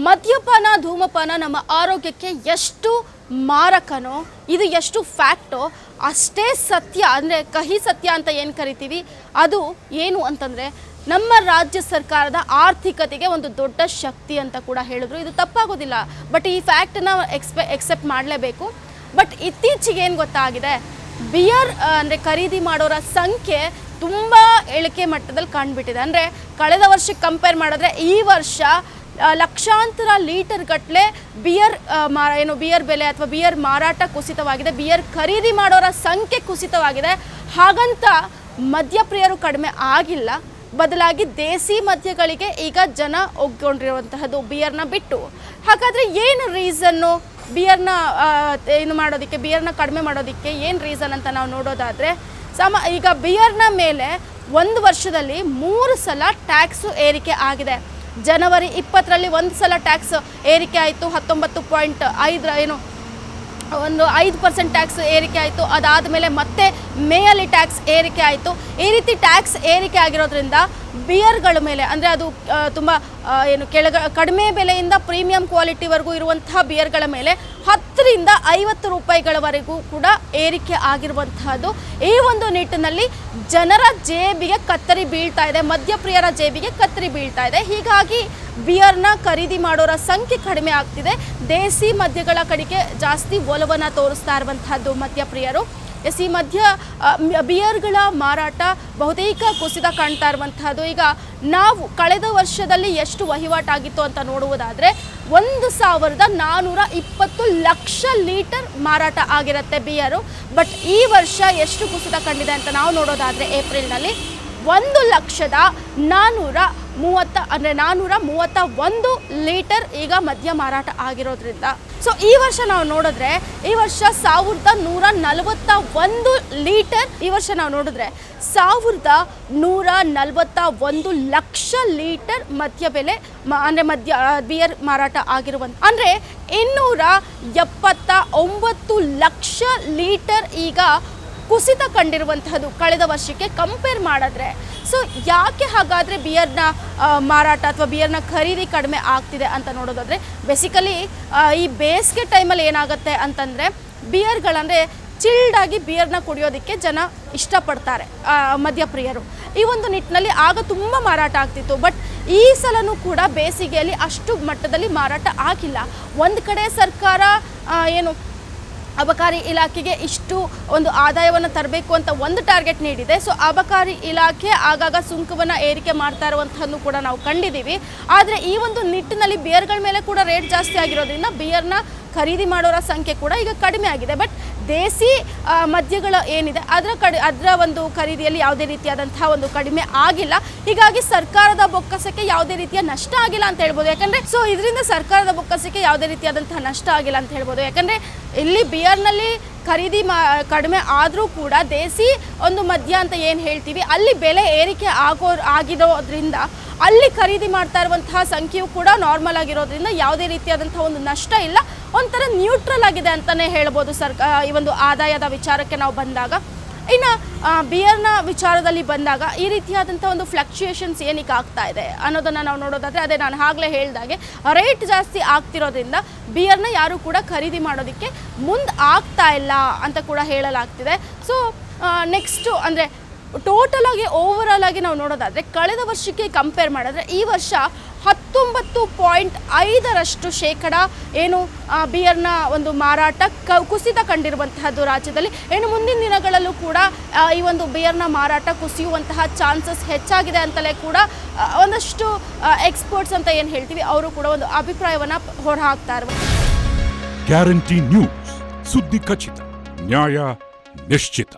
ಮದ್ಯಪಾನ ಧೂಮಪಾನ ನಮ್ಮ ಆರೋಗ್ಯಕ್ಕೆ ಎಷ್ಟು ಮಾರಕನೋ ಇದು ಎಷ್ಟು ಫ್ಯಾಕ್ಟೋ ಅಷ್ಟೇ ಸತ್ಯ, ಅಂದರೆ ಕಹಿ ಸತ್ಯ ಅಂತ ಏನು ಕರಿತೀವಿ ಅದು ಏನು ಅಂತಂದರೆ ನಮ್ಮ ರಾಜ್ಯ ಸರ್ಕಾರದ ಆರ್ಥಿಕತೆಗೆ ಒಂದು ದೊಡ್ಡ ಶಕ್ತಿ ಅಂತ ಕೂಡ ಹೇಳಿದ್ರು. ಇದು ತಪ್ಪಾಗೋದಿಲ್ಲ, ಬಟ್ ಈ ಫ್ಯಾಕ್ಟನ್ನ ಎಕ್ಸೆಪ್ಟ್ ಮಾಡಲೇಬೇಕು. ಬಟ್ ಇತ್ತೀಚೆಗೆ ಏನು ಗೊತ್ತಾಗಿದೆ, ಬಿಯರ್ ಅಂದರೆ ಖರೀದಿ ಮಾಡೋರ ಸಂಖ್ಯೆ ತುಂಬ ಇಳಿಕೆ ಮಟ್ಟದಲ್ಲಿ ಕಂಡುಬಿಟ್ಟಿದೆ. ಅಂದರೆ ಕಳೆದ ವರ್ಷಕ್ಕೆ ಕಂಪೇರ್ ಮಾಡಿದ್ರೆ ಈ ವರ್ಷ ಲಕ್ಷಾಂತರ ಲೀಟರ್ ಗಟ್ಟಲೆ ಬಿಯರ್ ಬೆಲೆ ಅಥವಾ ಬಿಯರ್ ಮಾರಾಟ ಕುಸಿತವಾಗಿದೆ, ಬಿಯರ್ ಖರೀದಿ ಮಾಡೋರ ಸಂಖ್ಯೆ ಕುಸಿತವಾಗಿದೆ. ಹಾಗಂತ ಮದ್ಯಪ್ರಿಯರು ಕಡಿಮೆ ಆಗಿಲ್ಲ, ಬದಲಾಗಿ ದೇಸಿ ಮದ್ಯಗಳಿಗೆ ಈಗ ಜನ ಒಗ್ಗೊಂಡಿರುವಂತಹದ್ದು ಬಿಯರ್ನ ಬಿಟ್ಟು. ಹಾಗಾದರೆ ಏನು ರೀಸನ್ನು ಬಿಯರ್ನ ಬಿಯರ್ನ ಕಡಿಮೆ ಮಾಡೋದಕ್ಕೆ ಏನು ರೀಸನ್ ಅಂತ ನಾವು ನೋಡೋದಾದರೆ, ಈಗ ಬಿಯರ್ನ ಮೇಲೆ ಒಂದು ವರ್ಷದಲ್ಲಿ 3 ಸಲ ಟ್ಯಾಕ್ಸು ಏರಿಕೆ ಆಗಿದೆ. ಜನವರಿ 20ರಲ್ಲಿ ಒಂದು ಸಲ ಟ್ಯಾಕ್ಸ್ ಏರಿಕೆ ಆಯಿತು, 19.5 ಒಂದು 5% ಟ್ಯಾಕ್ಸ್ ಏರಿಕೆ ಆಯಿತು. ಅದಾದಮೇಲೆ ಮತ್ತೆ ಮೇಯಲ್ಲಿ ಟ್ಯಾಕ್ಸ್ ಏರಿಕೆ ಆಯಿತು. ಈ ರೀತಿ ಟ್ಯಾಕ್ಸ್ ಏರಿಕೆ ಆಗಿರೋದ್ರಿಂದ ಬಿಯರ್ಗಳ ಮೇಲೆ, ಅಂದರೆ ಅದು ತುಂಬ ಕಡಿಮೆ ಬೆಲೆಯಿಂದ ಪ್ರೀಮಿಯಂ ಕ್ವಾಲಿಟಿವರೆಗೂ ಇರುವಂತಹ ಬಿಯರ್ಗಳ ಮೇಲೆ 10 ರಿಂದ 50 ರೂಪಾಯಿಗಳವರೆಗೂ ಕೂಡ ಏರಿಕೆ ಆಗಿರುವಂತಹದ್ದು. ಈ ಒಂದು ನಿಟ್ಟಿನಲ್ಲಿ ಜನರ ಜೇಬಿಗೆ ಕತ್ತರಿ ಬೀಳ್ತಾ ಇದೆ, ಮದ್ಯಪ್ರಿಯರ ಜೇಬಿಗೆ ಕತ್ತರಿ ಬೀಳ್ತಾ ಇದೆ. ಹೀಗಾಗಿ ಬಿಯರ್ನ ಖರೀದಿ ಮಾಡೋರ ಸಂಖ್ಯೆ ಕಡಿಮೆ ಆಗ್ತಿದೆ, ದೇಸಿ ಮದ್ಯಗಳ ಕಡೆಗೆ ಜಾಸ್ತಿ ಒಲವನ್ನು ತೋರಿಸ್ತಾ ಇರುವಂತಹದ್ದು ಮದ್ಯಪ್ರಿಯರು. ಈ ಬಿಯರ್ಗಳ ಮಾರಾಟ ಬಹುತೇಕ ಕುಸಿತ ಕಾಣ್ತಾ ಇರುವಂತಹದ್ದು. ಈಗ ನಾವು ಕಳೆದ ವರ್ಷದಲ್ಲಿ ಎಷ್ಟು ವಹಿವಾಟಾಗಿತ್ತು ಅಂತ ನೋಡುವುದಾದರೆ 1420 ಲಕ್ಷ ಲೀಟರ್ ಮಾರಾಟ ಆಗಿರುತ್ತೆ ಬಿಯರು. ಬಟ್ ಈ ವರ್ಷ ಎಷ್ಟು ಕುಸಿತ ಕಂಡಿದೆ ಅಂತ ನಾವು ನೋಡೋದಾದರೆ ಏಪ್ರಿಲ್ನಲ್ಲಿ 431 ಲೀಟರ್ ಈಗ ಮದ್ಯ ಮಾರಾಟ ಆಗಿರೋದ್ರಿಂದ. ಸೊ ಈ ವರ್ಷ ನಾವು ನೋಡಿದ್ರೆ ಈ ವರ್ಷ 1141 ಲೀಟರ್, ಈ ವರ್ಷ ನಾವು ನೋಡಿದ್ರೆ 1141 ಲಕ್ಷ ಲೀಟರ್ ಮದ್ಯ ಬೆಲೆ ಅಂದರೆ ಬಿಯರ್ ಮಾರಾಟ ಆಗಿರುವಂಥ, ಅಂದರೆ 279 ಲಕ್ಷ ಲೀಟರ್ ಈಗ ಕುಸಿತ ಕಂಡಿರುವಂತಹದ್ದು ಕಳೆದ ವರ್ಷಕ್ಕೆ ಕಂಪೇರ್ ಮಾಡಿದ್ರೆ. ಸೊ ಯಾಕೆ ಹಾಗಾದರೆ ಬಿಯರ್ನ ಮಾರಾಟ ಅಥವಾ ಬಿಯರ್ನ ಖರೀದಿ ಕಡಿಮೆ ಆಗ್ತಿದೆ ಅಂತ ನೋಡೋದಾದರೆ, ಬೇಸಿಕಲಿ ಈ ಬೇಸಿಗೆ ಟೈಮಲ್ಲಿ ಏನಾಗುತ್ತೆ ಅಂತಂದರೆ ಬಿಯರ್ಗಳಂದರೆ ಚಿಲ್ಡಾಗಿ ಬಿಯರ್ನ ಕುಡಿಯೋದಕ್ಕೆ ಜನ ಇಷ್ಟಪಡ್ತಾರೆ ಮದ್ಯಪ್ರಿಯರು. ಈ ಒಂದು ನಿಟ್ಟಿನಲ್ಲಿ ಆಗ ತುಂಬ ಮಾರಾಟ ಆಗ್ತಿತ್ತು. ಬಟ್ ಈ ಸಲನೂ ಕೂಡ ಬೇಸಿಗೆಯಲ್ಲಿ ಅಷ್ಟು ಮಟ್ಟದಲ್ಲಿ ಮಾರಾಟ ಆಗಿಲ್ಲ. ಒಂದು ಕಡೆ ಸರ್ಕಾರ ಅಬಕಾರಿ ಇಲಾಖೆಗೆ ಇಷ್ಟು ಒಂದು ಆದಾಯವನ್ನು ತರಬೇಕು ಅಂತ ಒಂದು ಟಾರ್ಗೆಟ್ ನೀಡಿದೆ. ಸೊ ಅಬಕಾರಿ ಇಲಾಖೆ ಆಗಾಗ ಸುಂಕವನ್ನು ಏರಿಕೆ ಮಾಡ್ತಾ ಇರುವಂಥದ್ದು ಕೂಡ ನಾವು ಕಂಡಿದ್ದೀವಿ. ಆದರೆ ಈ ಒಂದು ನಿಟ್ಟಿನಲ್ಲಿ ಬಿಯರ್ಗಳ ಮೇಲೆ ಕೂಡ ರೇಟ್ ಜಾಸ್ತಿ ಆಗಿರೋದ್ರಿಂದ ಬಿಯರ್ನ ಖರೀದಿ ಮಾಡೋರ ಸಂಖ್ಯೆ ಕೂಡ ಈಗ ಕಡಿಮೆ ಆಗಿದೆ. ಬಟ್ ದೇಸಿ ಮದ್ಯಗಳ ಏನಿದೆ ಅದರ ಒಂದು ಖರೀದಿಯಲ್ಲಿ ಯಾವುದೇ ರೀತಿಯಾದಂತಹ ಒಂದು ಕಡಿಮೆ ಆಗಿಲ್ಲ. ಹೀಗಾಗಿ ಸರ್ಕಾರದ ಬೊಕ್ಕಸಕ್ಕೆ ಯಾವುದೇ ರೀತಿಯ ನಷ್ಟ ಆಗಿಲ್ಲ ಅಂತ ಹೇಳ್ಬೋದು. ಯಾಕಂದರೆ ಇದರಿಂದ ಸರ್ಕಾರದ ಬೊಕ್ಕಸಕ್ಕೆ ಯಾವುದೇ ರೀತಿಯಾದಂತಹ ನಷ್ಟ ಆಗಿಲ್ಲ ಅಂತ ಹೇಳ್ಬೋದು. ಯಾಕಂದರೆ ಇಲ್ಲಿ ಬಿಯರ್ನಲ್ಲಿ ಖರೀದಿ ಕಡಿಮೆ ಆದರೂ ಕೂಡ ದೇಸಿ ಒಂದು ಮದ್ಯ ಅಂತ ಏನು ಹೇಳ್ತೀವಿ ಅಲ್ಲಿ ಬೆಲೆ ಏರಿಕೆ ಆಗಿರೋದ್ರಿಂದ ಅಲ್ಲಿ ಖರೀದಿ ಮಾಡ್ತಾ ಇರುವಂತಹ ಸಂಖ್ಯೆಯು ಕೂಡ ನಾರ್ಮಲ್ ಆಗಿರೋದ್ರಿಂದ ಯಾವುದೇ ರೀತಿಯಾದಂತಹ ಒಂದು ನಷ್ಟ ಇಲ್ಲ, ಒಂಥರ ನ್ಯೂಟ್ರಲ್ ಆಗಿದೆ ಅಂತಲೇ ಹೇಳ್ಬೋದು ಈ ಒಂದು ಆದಾಯದ ವಿಚಾರಕ್ಕೆ ನಾವು ಬಂದಾಗ. ಇನ್ನು ಬಿಯರ್ನ ವಿಚಾರದಲ್ಲಿ ಬಂದಾಗ ಈ ರೀತಿಯಾದಂಥ ಒಂದು ಫ್ಲಕ್ಚುಯೇಷನ್ಸ್ ಏನಕ್ಕೆ ಆಗ್ತಾ ಇದೆ ಅನ್ನೋದನ್ನು ನಾವು ನೋಡೋದಾದರೆ, ಅದೇ ನಾನು ಆಗಲೇ ಹೇಳಿದಾಗೆ ರೇಟ್ ಜಾಸ್ತಿ ಆಗ್ತಿರೋದ್ರಿಂದ ಬಿಯರ್ನ ಯಾರೂ ಕೂಡ ಖರೀದಿ ಮಾಡೋದಕ್ಕೆ ಮುಂದೆ ಆಗ್ತಾ ಇಲ್ಲ ಅಂತ ಕೂಡ ಹೇಳಲಾಗ್ತಿದೆ. ಸೊ ನೆಕ್ಸ್ಟು ಅಂದರೆ ಟೋಟಲ್ ಆಗಿ ಓವರಾಲ್ ಆಗಿ ನಾವು ನೋಡೋದಾದರೆ ಕಳೆದ ವರ್ಷಕ್ಕೆ ಕಂಪೇರ್ ಮಾಡಿದ್ರೆ ಈ ವರ್ಷ 19.5% ಬಿಯರ್ನ ಒಂದು ಮಾರಾಟ ಕುಸಿತ ಕಂಡಿರುವಂತಹದ್ದು ರಾಜ್ಯದಲ್ಲಿ. ಮುಂದಿನ ದಿನಗಳಲ್ಲೂ ಕೂಡ ಈ ಒಂದು ಬಿಯರ್ನ ಮಾರಾಟ ಕುಸಿಯುವಂತಹ ಚಾನ್ಸಸ್ ಹೆಚ್ಚಾಗಿದೆ ಅಂತಲೇ ಕೂಡ ಒಂದಷ್ಟು ಎಕ್ಸ್ಪರ್ಟ್ಸ್ ಅಂತ ಏನು ಹೇಳ್ತೀವಿ ಅವರು ಕೂಡ ಒಂದು ಅಭಿಪ್ರಾಯವನ್ನು ಹೊರಹಾಕ್ತಾ ಇರುವ. ಗ್ಯಾರಂಟಿ ನ್ಯೂಸ್, ಸುದ್ದಿ ಖಚಿತ, ನ್ಯಾಯ ನಿಶ್ಚಿತ.